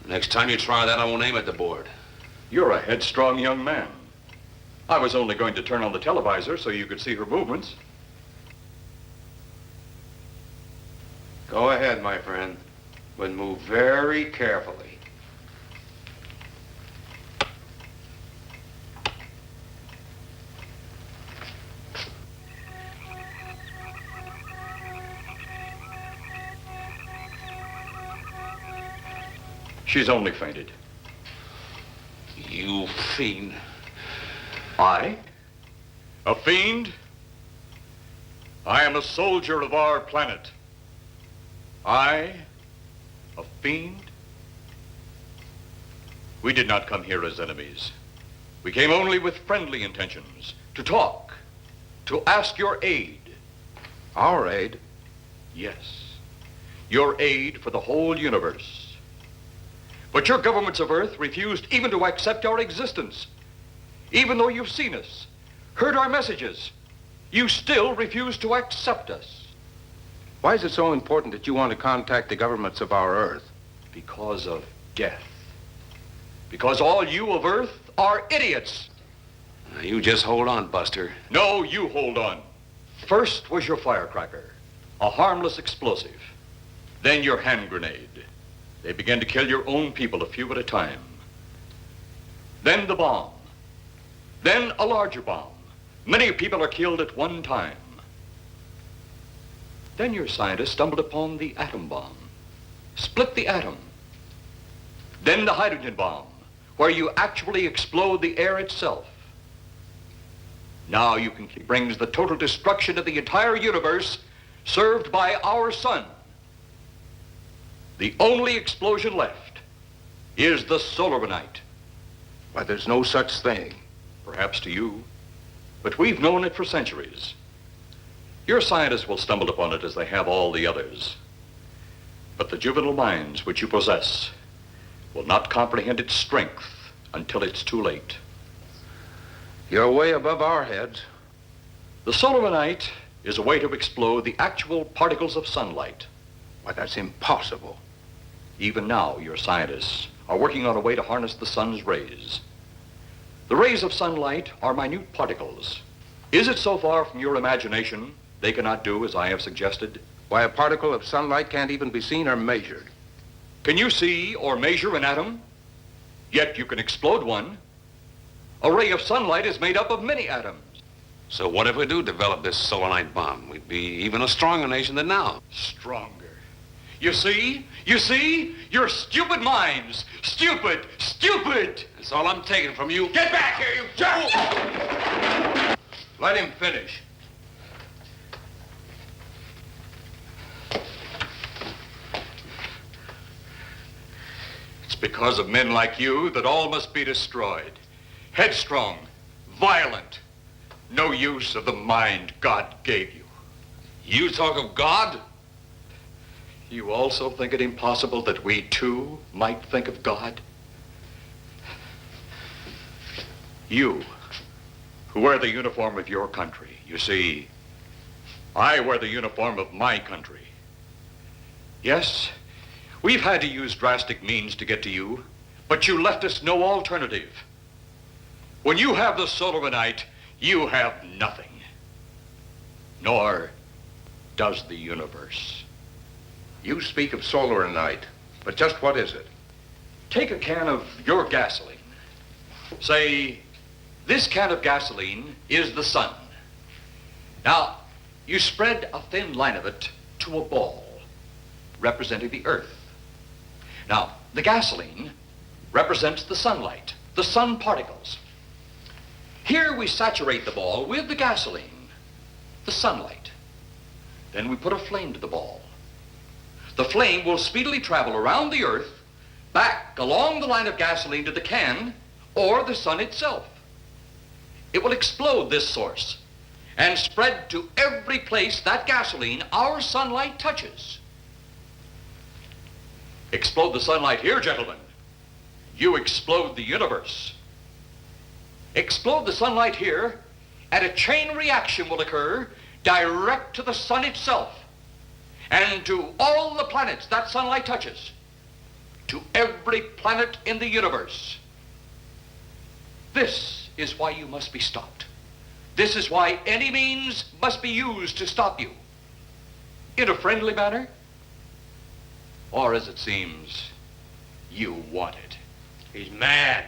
Next time you try that, I won't aim at the board. You're a headstrong young man. I was only going to turn on the televisor so you could see her movements. Go ahead, my friend, but move very carefully. She's only fainted. You fiend. I? A fiend? I am a soldier of our planet. I? A fiend? We did not come here as enemies. We came only with friendly intentions, to talk, to ask your aid. Our aid? Yes, your aid for the whole universe. But your governments of Earth refused even to accept our existence. Even though you've seen us, heard our messages, you still refuse to accept us. Why is it so important that you want to contact the governments of our Earth? Because of death. Because all you of Earth are idiots. Now, you just hold on, Buster. No, you hold on. First was your firecracker, a harmless explosive. Then your hand grenade. They began to kill your own people a few at a time. Then the bomb. Then a larger bomb. Many people are killed at one time. Then your scientists stumbled upon the atom bomb. split the atom. Then the hydrogen bomb, where you actually explode the air itself. Now you can brings the total destruction of the entire universe served by our sun. The only explosion left is the solarite. Why, there's no such thing. Perhaps to you, but we've known it for centuries. Your scientists will stumble upon it as they have all the others. But the juvenile minds which you possess will not comprehend its strength until it's too late. You're way above our heads. The solarite is a way to explode the actual particles of sunlight. Why, that's impossible. Even now, your scientists are working on a way to harness the sun's rays. The rays of sunlight are minute particles. Is it so far from your imagination they cannot do as I have suggested? Why, a particle of sunlight can't even be seen or measured. Can you see or measure an atom? Yet you can explode one. A ray of sunlight is made up of many atoms. So what if we do develop this solarite bomb? We'd be even a stronger nation than now. Stronger. You see? You see? Your stupid minds. Stupid! Stupid! That's all I'm taking from you. Get back here, you fool! Let him finish. It's because of men like you that all must be destroyed. Headstrong, violent, no use of the mind God gave you. You talk of God? You also think it impossible that we too might think of God? You, who wear the uniform of your country, you see, I wear the uniform of my country. Yes, we've had to use drastic means to get to you, but you left us no alternative. When you have the solarite, you have nothing. Nor does the universe. You speak of solarite, but just what is it? Take a can of your gasoline. Say, this can of gasoline is the sun. Now, you spread a thin line of it to a ball, representing the earth. Now, the gasoline represents the sunlight, the sun particles. Here we saturate the ball with the gasoline, the sunlight. Then we put a flame to the ball. The flame will speedily travel around the earth, back along the line of gasoline to the can, or the sun itself. It will explode this source and spread to every place that gasoline, our sunlight, touches. Explode the sunlight here, gentlemen. You explode the universe. Explode the sunlight here, and a chain reaction will occur direct to the sun itself and to all the planets that sunlight touches, to every planet in the universe. This is why you must be stopped. This is why any means must be used to stop you. In a friendly manner, or as it seems, you want it. He's mad.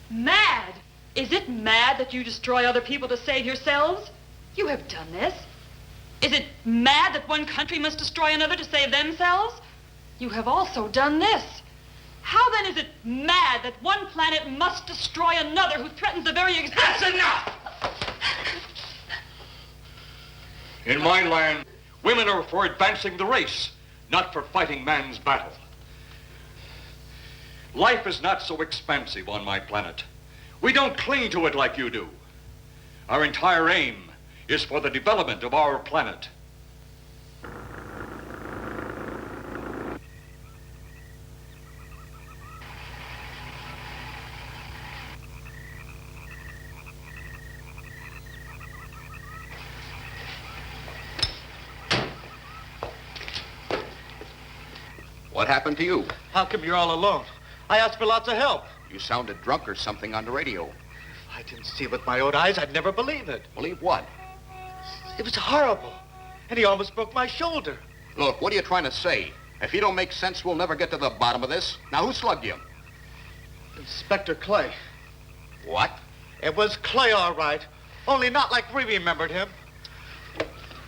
Mad? Is it mad that you destroy other people to save yourselves? You have done this. Is it mad that one country must destroy another to save themselves? You have also done this. How then is it mad that one planet must destroy another who threatens the very existence? That's enough! In my land, women are for advancing the race, not for fighting man's battle. Life is not so expansive on my planet. We don't cling to it like you do. Our entire aim is for the development of our planet. What happened to you? How come you're all alone? I asked for lots of help. You sounded drunk or something on the radio. If I didn't see it with my own eyes, I'd never believe it. Believe what? It was horrible. And he almost broke my shoulder. Look, what are you trying to say? If you don't make sense, we'll never get to the bottom of this. Now, who slugged you? Inspector Clay. What? It was Clay, all right. Only not like we remembered him.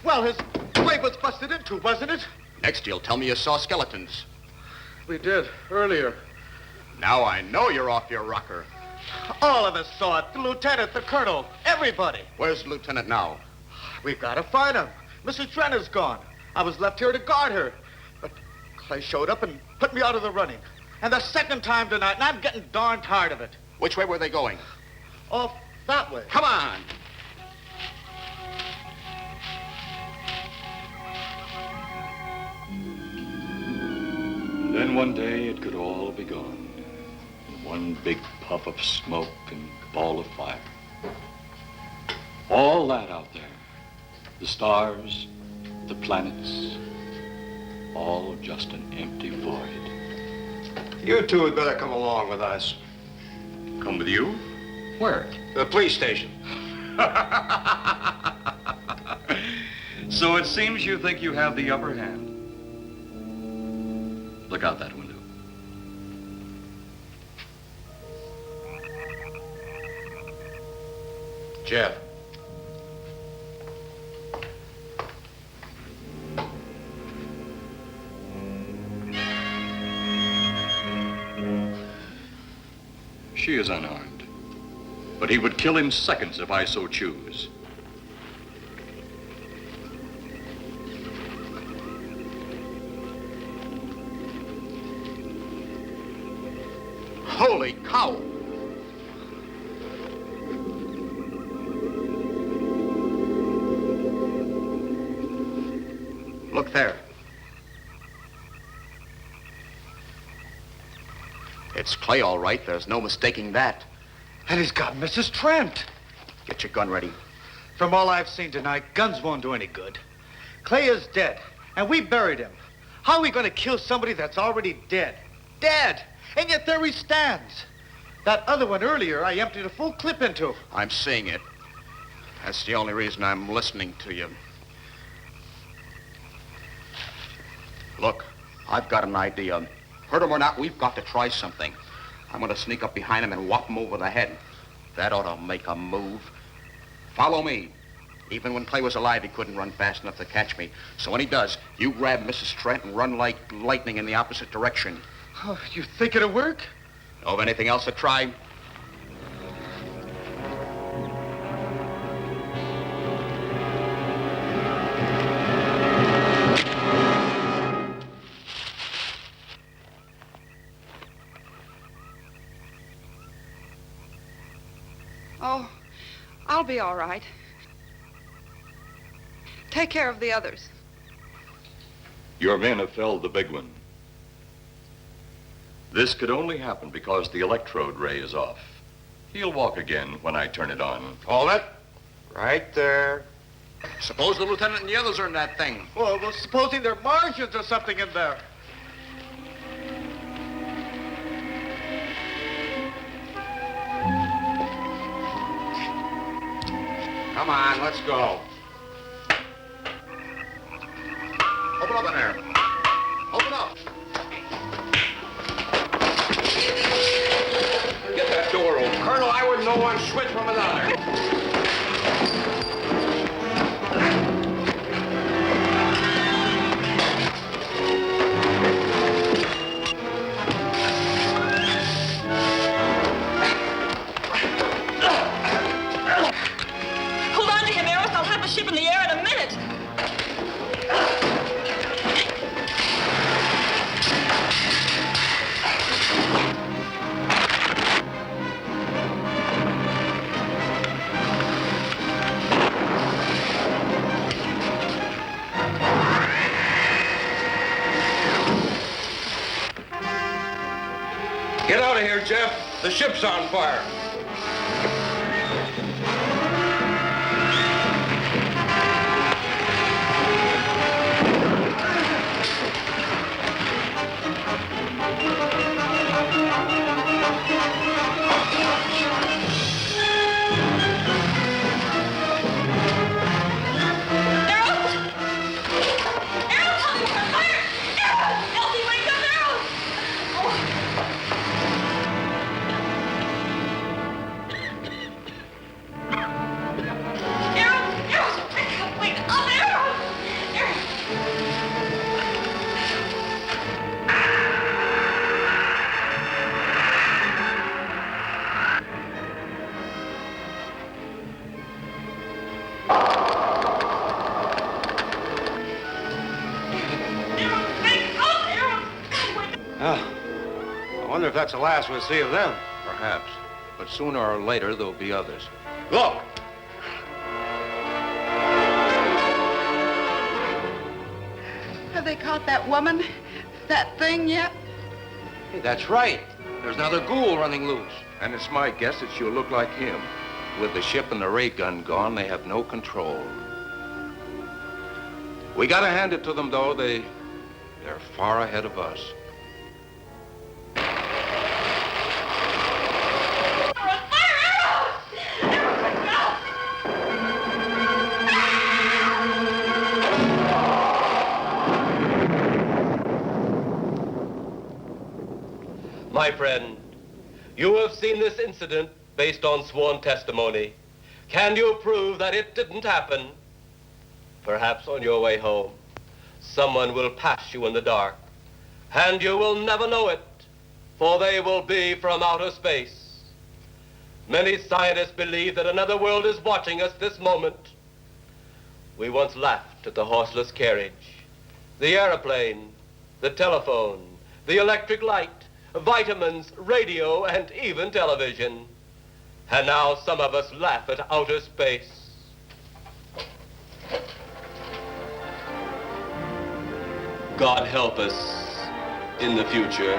Well, his grave was busted into, wasn't it? Next, you'll tell me you saw skeletons. We did, earlier. Now I know you're off your rocker. All of us saw it. The lieutenant, the colonel, everybody. Where's the lieutenant now? We've got to find him. Mrs. Trent is gone. I was left here to guard her. But Clay showed up and put me out of the running. And the second time tonight, and I'm getting darn tired of it. Which way were they going? Off that way. Come on. Then one day it could all be gone. In one big puff of smoke and ball of fire. All that out there, the stars, the planets, all just an empty void. You two had better come along with us. Come with you? Where? The police station. So it seems you think you have the upper hand. Look out that window. Jeff. She is unarmed. But he would kill in seconds if I so choose. Holy cow! Look there. It's Clay, all right. There's no mistaking that. And he's got Mrs. Trent. Get your gun ready. From all I've seen tonight, guns won't do any good. Clay is dead, and we buried him. How are we going to kill somebody that's already dead? Dead! And yet there he stands. That other one earlier, I emptied a full clip into. I'm seeing it. That's the only reason I'm listening to you. Look, I've got an idea. Hurt him or not, we've got to try something. I'm going to sneak up behind him and whop him over the head. That ought to make a move. Follow me. Even when Clay was alive, he couldn't run fast enough to catch me. So when he does, you grab Mrs. Trent and run like lightning in the opposite direction. Oh, you think it'll work? Know of anything else to try? Oh, I'll be all right. Take care of the others. Your men have felled the big one. This could only happen because the electrode ray is off. He'll walk again when I turn it on. Hold it. Right there. Suppose the lieutenant and the others are in that thing. Well, supposing there are Martians or something in there. Come on, let's go. Open up in there. Open up. Get that door open. Colonel, I wouldn't know one switch from another. Hold on to him, Eros. I'll have the ship in the air in a minute. Get out of here, Jeff. The ship's on fire. wonder if that's the last we'll see of them. Perhaps. But sooner or later, there'll be others. Look! Have they caught that woman? That thing yet? Hey, that's right. There's another ghoul running loose. And it's my guess that she'll look like him. With the ship and the ray gun gone, they have no control. We gotta hand it to them, though. They're far ahead of us. My friend, you have seen this incident based on sworn testimony. Can you prove that it didn't happen? Perhaps on your way home, someone will pass you in the dark, and you will never know it, for they will be from outer space. Many scientists believe that another world is watching us this moment. We once laughed at the horseless carriage, the airplane, the telephone, the electric light, vitamins, radio, and even television. And now some of us laugh at outer space. God help us in the future.